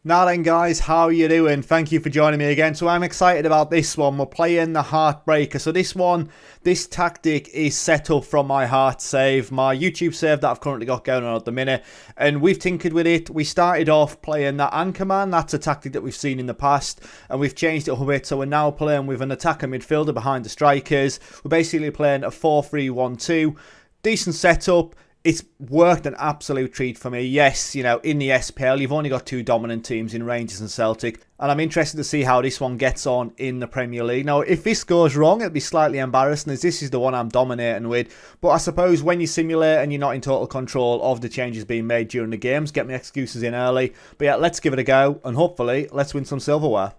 Now then guys, how you doing? Thank you for joining me again. So I'm excited about this one. We're playing the Heartbreaker. So this tactic is set up from my heart save, my YouTube save that I've currently got going on at the minute. And we've tinkered with it. We started off playing that anchor man. That's a tactic that we've seen in the past. And we've changed it up a bit. So we're now playing with an attacker midfielder behind the strikers. We're basically playing a 4-3-1-2. Decent setup. It's worked an absolute treat for me. Yes, you know, in the SPL, you've only got two dominant teams in Rangers and Celtic. And I'm interested to see how this one gets on in the Premier League. Now, if this goes wrong, it'll be slightly embarrassing as this is the one I'm dominating with. But I suppose when you simulate and you're not in total control of the changes being made during the games, get my excuses in early. But yeah, let's give it a go. And hopefully, let's win some silverware.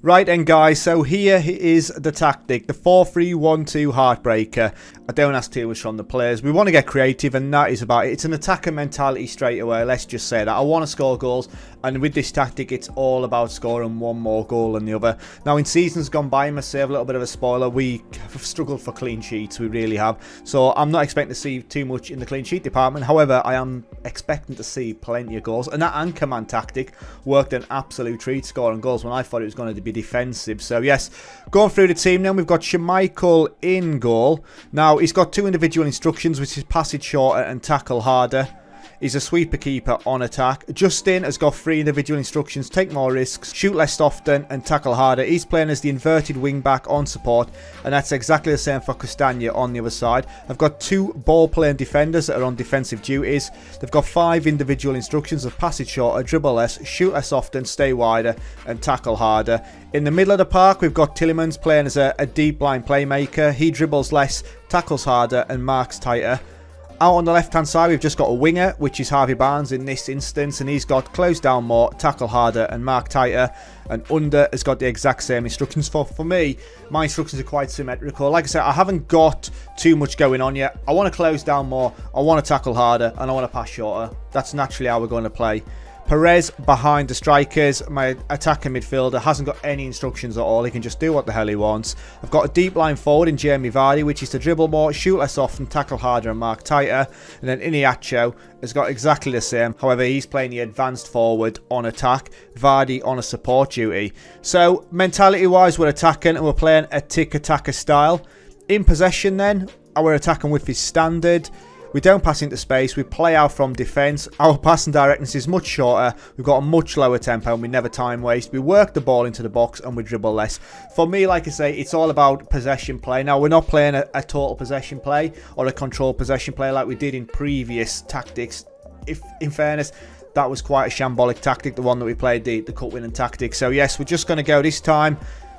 Right then guys, so here is the tactic, the 4-3-1-2 Heartbreaker. I don't ask too much from the players. We want to get creative and that is about it. It's an attacker mentality straight away, let's just say that. I want to score goals and with this tactic it's all about scoring one more goal than the other. Now in seasons gone by, I must say a little bit of a spoiler, we have struggled for clean sheets, we really have. So I'm not expecting to see too much in the clean sheet department. However, I am expecting to see plenty of goals. And that anchorman tactic worked an absolute treat, scoring goals when I thought it was going to be defensive. So yes, going through the team now, we've got Schmeichel in goal. Now he's got two individual instructions, which is pass it shorter and tackle harder. He's a sweeper keeper on attack. Justin has got three individual instructions, take more risks, shoot less often and tackle harder. He's playing as the inverted wing back on support and that's exactly the same for Castagna on the other side. I've got two ball playing defenders that are on defensive duties. They've got five individual instructions of pass it shorter, dribble less, shoot less often, stay wider and tackle harder. In the middle of the park we've got Tillemans playing as a deep line playmaker. He dribbles less, tackles harder and marks tighter. Out on the left hand side we've just got a winger, which is Harvey Barnes in this instance, and he's got close down more, tackle harder and mark tighter. And under has got the exact same instructions. For me, my instructions are quite symmetrical. Like I said, I haven't got too much going on yet. I want to close down more, I want to tackle harder and I want to pass shorter. That's naturally how we're going to play. Perez behind the strikers. My attacker midfielder hasn't got any instructions at all. He can just do what the hell he wants. I've got a deep line forward in Jamie Vardy, which is to dribble more, shoot less often, tackle harder and mark tighter. And then Iniacho has got exactly the same. However, he's playing the advanced forward on attack. Vardy on a support duty. So mentality wise, we're attacking and we're playing a tick-attacker style. In possession then, we're attacking with his standard. We don't pass into space, we play out from defence. Our passing directness is much shorter, we've got a much lower tempo and we never time waste. We work the ball into the box and we dribble less. For me, like I say, it's all about possession play. Now, we're not playing a total possession play or a controlled possession play like we did in previous tactics. If, in fairness, that was quite a shambolic tactic, the one that we played, the cut-winning tactic. So yes, we're just going to go this time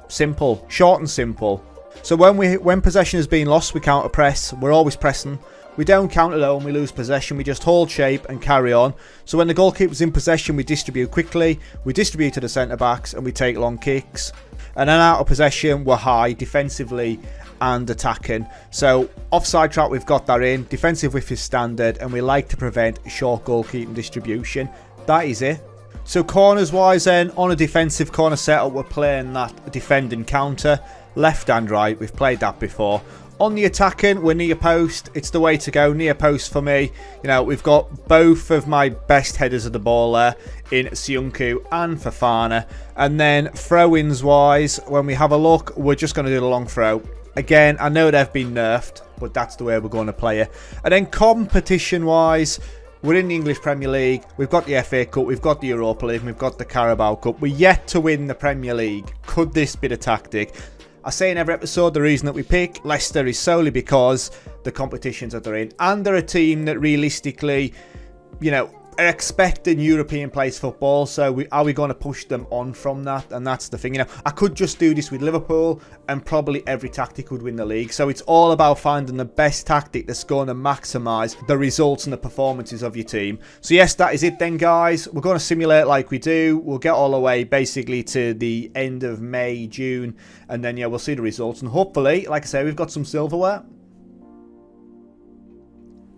simple, short and simple. So when possession has been lost, we counter press. We're always pressing. We don't counter though when we lose possession, we just hold shape and carry on. So when the goalkeeper's in possession, we distribute quickly, we distribute to the centre-backs and we take long kicks. And then out of possession, we're high defensively and attacking. So offside trap, we've got that in, defensive with his standard, and we like to prevent short goalkeeping distribution. That is it. So corners wise then, on a defensive corner setup, we're playing that defending counter, left and right, we've played that before. On the attacking, we're near post. It's the way to go, near post for me. You know, we've got both of my best headers of the ball there in Siunku and Fofana. And then throw-ins wise, when we have a look, we're just going to do the long throw. Again, I know they've been nerfed, but that's the way we're going to play it. And then competition wise, we're in the English Premier League. We've got the FA Cup, we've got the Europa League, we've got the Carabao Cup. We're yet to win the Premier League. Could this be the tactic? I say in every episode the reason that we pick Leicester is solely because the competitions that they're in. And they're a team that realistically, you know, are expecting European place football. So are we going to push them on from that? And that's the thing. You know, I could just do this with Liverpool and probably every tactic would win the league. So it's all about finding the best tactic that's going to maximise the results and the performances of your team. So yes, that is it then, guys. We're going to simulate like we do. We'll get all the way basically to the end of May, June. And then, yeah, we'll see the results. And hopefully, like I say, we've got some silverware.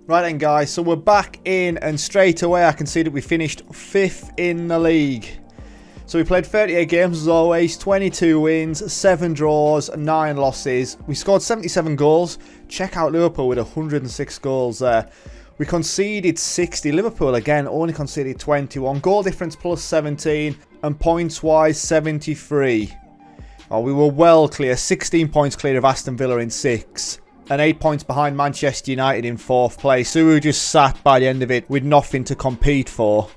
Right then guys, so we're back in and straight away I can see that we finished 5th in the league. So we played 38 games as always, 22 wins, 7 draws, 9 losses. We scored 77 goals. Check out Liverpool with 106 goals there. We conceded 60. Liverpool, again, only conceded 21. Goal difference plus 17. And points-wise, 73. Oh, we were well clear. 16 points clear of Aston Villa in 6th. And 8 points behind Manchester United in 4th place. So we were just sat by the end of it with nothing to compete for.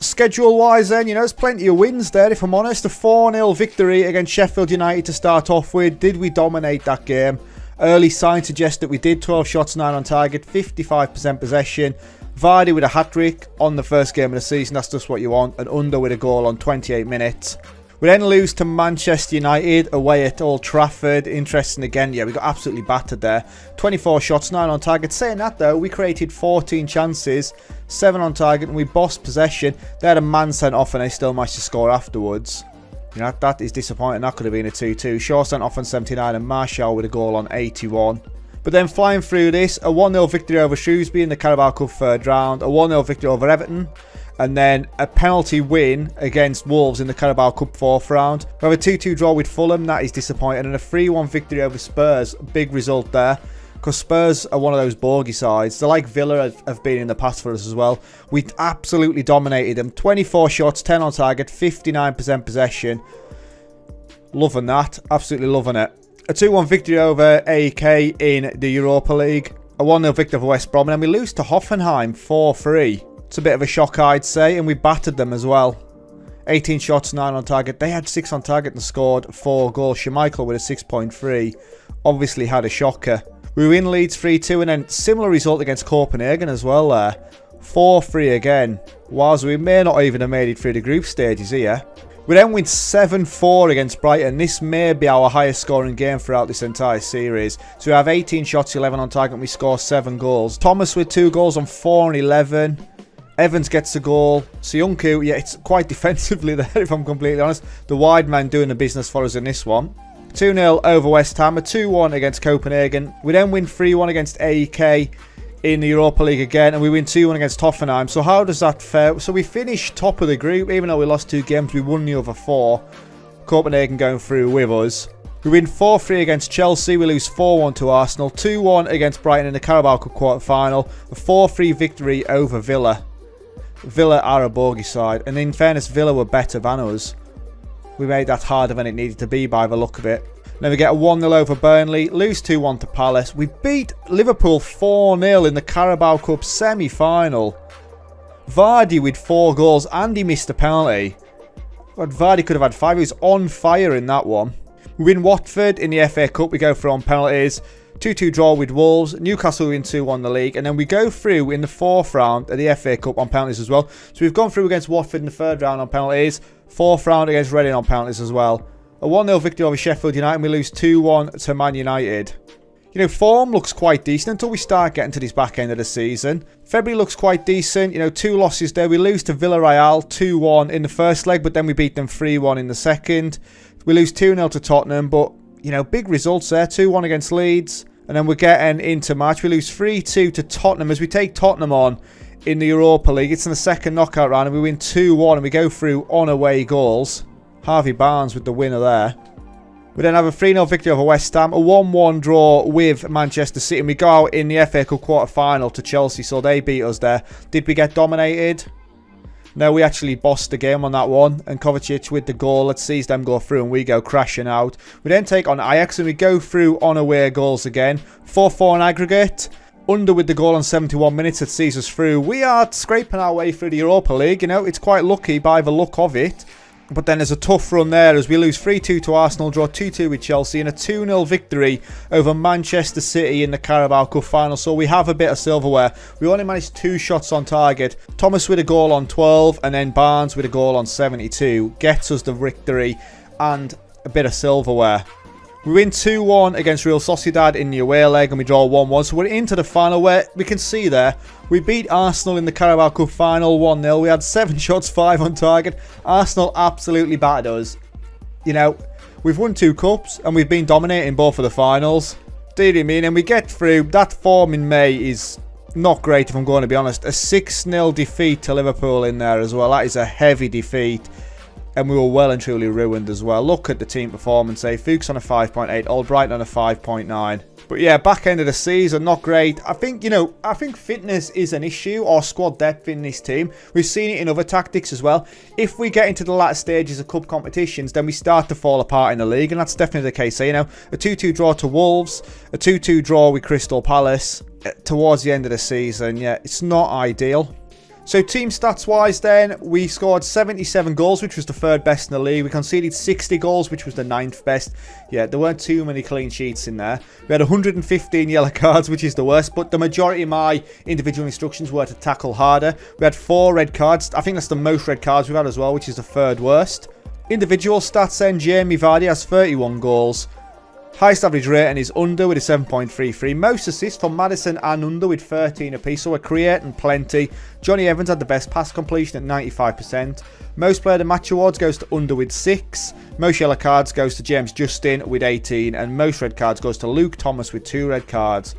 Schedule-wise then, you know, there's plenty of wins there, if I'm honest. A 4-0 victory against Sheffield United to start off with. Did we dominate that game? Early signs suggest that we did. 12 shots, 9 on target, 55% possession. Vardy with a hat-trick on the first game of the season. That's just what you want. And Under with a goal on 28 minutes. We then lose to Manchester United away at Old Trafford. Interesting again. Yeah, we got absolutely battered there. 24 shots, 9 on target. Saying that though, we created 14 chances, 7 on target, and we bossed possession. They had a man sent off and they still managed to score afterwards. You know, that is disappointing. That could have been a 2-2. Shaw sent off on 79 and Martial with a goal on 81. But then flying through this, a 1-0 victory over Shrewsbury in the Carabao Cup 3rd round, a 1-0 victory over Everton, and then a penalty win against Wolves in the Carabao Cup 4th round. We have a 2-2 draw with Fulham, that is disappointing, and a 3-1 victory over Spurs, big result there. Because Spurs are one of those bogey sides. They're like Villa have been in the past for us as well. We absolutely dominated them. 24 shots, 10 on target, 59% possession. Loving that. Absolutely loving it. A 2-1 victory over AEK in the Europa League. A 1-0 victory over West Brom. And then we lose to Hoffenheim 4-3. It's a bit of a shock, I'd say. And we battered them as well. 18 shots, 9 on target. They had 6 on target and scored 4 goals. Schmeichel with a 6.3. Obviously had a shocker. We win Leeds 3-2 and then similar result against Copenhagen as well there. 4-3 again. Whilst we may not even have made it through the group stages here. We then win 7-4 against Brighton. This may be our highest scoring game throughout this entire series. So we have 18 shots, 11 on target and we score 7 goals. Thomas with 2 goals on 4 and 11. Evans gets a goal. Soyuncu, yeah, it's quite defensively there if I'm completely honest. The wide man doing the business for us in this one. 2-0 over West Ham, a 2-1 against Copenhagen. We then win 3-1 against AEK in the Europa League again, and we win 2-1 against Hoffenheim. So how does that fare? So we finished top of the group, even though we lost 2 games, we won the other 4. Copenhagen going through with us. We win 4-3 against Chelsea, we lose 4-1 to Arsenal, 2-1 against Brighton in the Carabao Cup quarter-final, a 4-3 victory over Villa. Villa are a bogey side, and in fairness, Villa were better than us. We made that harder than it needed to be by the look of it. Then we get a 1-0 over Burnley, lose 2-1 to Palace. We beat Liverpool 4-0 in the Carabao Cup semi-final. Vardy with 4 goals and he missed a penalty. God, Vardy could have had 5. He was on fire in that one. We win Watford in the FA Cup. We go through on penalties. 2-2 draw with Wolves. Newcastle win 2-1 the league. And then we go through in the 4th round of the FA Cup on penalties as well. So we've gone through against Watford in the 3rd round on penalties. 4th round against Reading on penalties as well. A 1-0 victory over Sheffield United and we lose 2-1 to Man United. You know, form looks quite decent until we start getting to this back end of the season. February looks quite decent. You know, 2 losses there. We lose to Villarreal 2-1 in the first leg, but then we beat them 3-1 in the second. We lose 2-0 to Tottenham, but, you know, big results there. 2-1 against Leeds. And then we're getting into March. We lose 3-2 to Tottenham as we take Tottenham on in the Europa League. It's in the second knockout round and we win 2-1 and we go through on away goals. Harvey Barnes with the winner there. We then have a 3-0 victory over West Ham, a 1-1 draw with Manchester City, and we go out in the FA Cup quarter-final to Chelsea, so they beat us there. Did we get dominated? No, we actually bossed the game on that one, and Kovacic with the goal. Let's see them go through and we go crashing out. We then take on Ajax and we go through on away goals again. 4-4 in aggregate. Under with the goal on 71 minutes that sees us through. We are scraping our way through the Europa League, you know, it's quite lucky by the look of it. But then there's a tough run there as we lose 3-2 to Arsenal, draw 2-2 with Chelsea and a 2-0 victory over Manchester City in the Carabao Cup final. So we have a bit of silverware. We only managed 2 shots on target. Thomas with a goal on 12 and then Barnes with a goal on 72. Gets us the victory and a bit of silverware. We win 2-1 against Real Sociedad in the away leg and we draw 1-1. So we're into the final where we can see there, we beat Arsenal in the Carabao Cup final 1-0. We had 7 shots, 5 on target. Arsenal absolutely battered us. You know, we've won 2 cups and we've been dominating both of the finals. Do you mean? And we get through. That form in May is not great if I'm going to be honest. A 6-0 defeat to Liverpool in there as well. That is a heavy defeat. and we were well and truly ruined as well. Look at the team performance, Fuchs on a 5.8, Albrighton on a 5.9. But yeah, back end of the season, not great. I think, I think fitness is an issue, or squad depth in this team. We've seen it in other tactics as well. If we get into the latter stages of cup competitions, then we start to fall apart in the league, and that's definitely the case. So, a 2-2 draw to Wolves, a 2-2 draw with Crystal Palace towards the end of the season. Yeah, it's not ideal. So team stats wise then, we scored 77 goals, which was the 3rd best in the league. We conceded 60 goals, which was the 9th best. Yeah, there weren't too many clean sheets in there. We had 115 yellow cards, which is the worst, but the majority of my individual instructions were to tackle harder. We had 4 red cards. I think that's the most red cards we've had as well, which is the 3rd worst. Individual stats then, Jamie Vardy has 31 goals. Highest average rating is Under with a 7.33. Most assists from Maddison and Under with 13 apiece. So we're creating plenty. Johnny Evans had the best pass completion at 95%. Most player of the match awards goes to Under with 6. Most yellow cards goes to James Justin with 18. And most red cards goes to Luke Thomas with 2 red cards.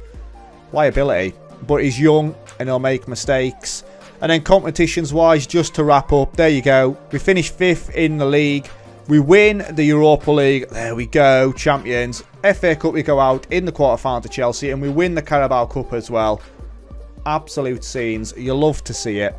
Liability. But he's young and he'll make mistakes. And then competitions wise, just to wrap up, there you go. We finished 5th in the league. We win the Europa League. There we go. Champions. FA Cup, we go out in the quarterfinal to Chelsea. And we win the Carabao Cup as well. Absolute scenes. You love to see it.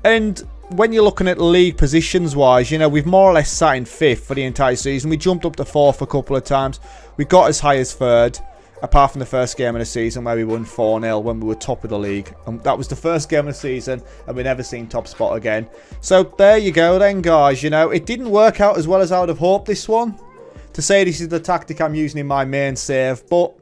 And when you're looking at league positions wise, we've more or less sat in 5th for the entire season. We jumped up to 4th a couple of times. We got as high as 3rd. Apart from the first game of the season where we won 4-0 when we were top of the league. And that was the first game of the season and we never seen top spot again. So there you go then, guys. It didn't work out as well as I would have hoped this one. To say this is the tactic I'm using in my main save, but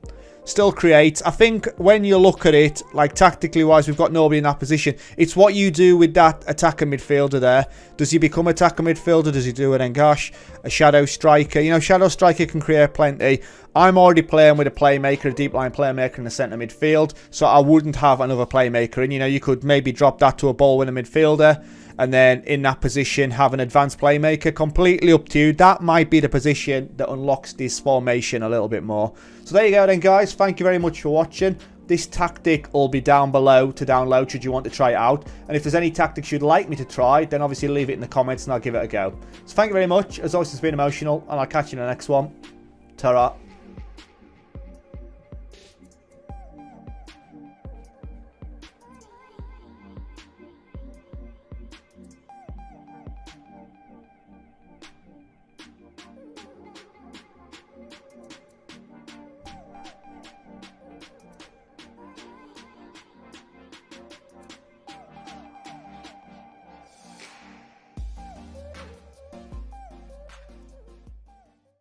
still creates. I think when you look at it, like tactically wise, we've got nobody in that position. It's what you do with that attacker midfielder there. Does he become attacker midfielder? Does he do an Engash? A shadow striker? Shadow striker can create plenty. I'm already playing with a playmaker, a deep line playmaker in the centre midfield, so I wouldn't have another playmaker. And you could maybe drop that to a ball winner midfielder, and then in that position have an advanced playmaker. Completely up to you. That might be the position that unlocks this formation a little bit more. So there you go then, guys. Thank you very much for watching. This tactic will be down below to download should you want to try it out. And if there's any tactics you'd like me to try, then obviously leave it in the comments and I'll give it a go. So thank you very much. As always, it's been emotional, and I'll catch you in the next one. Ta-ra.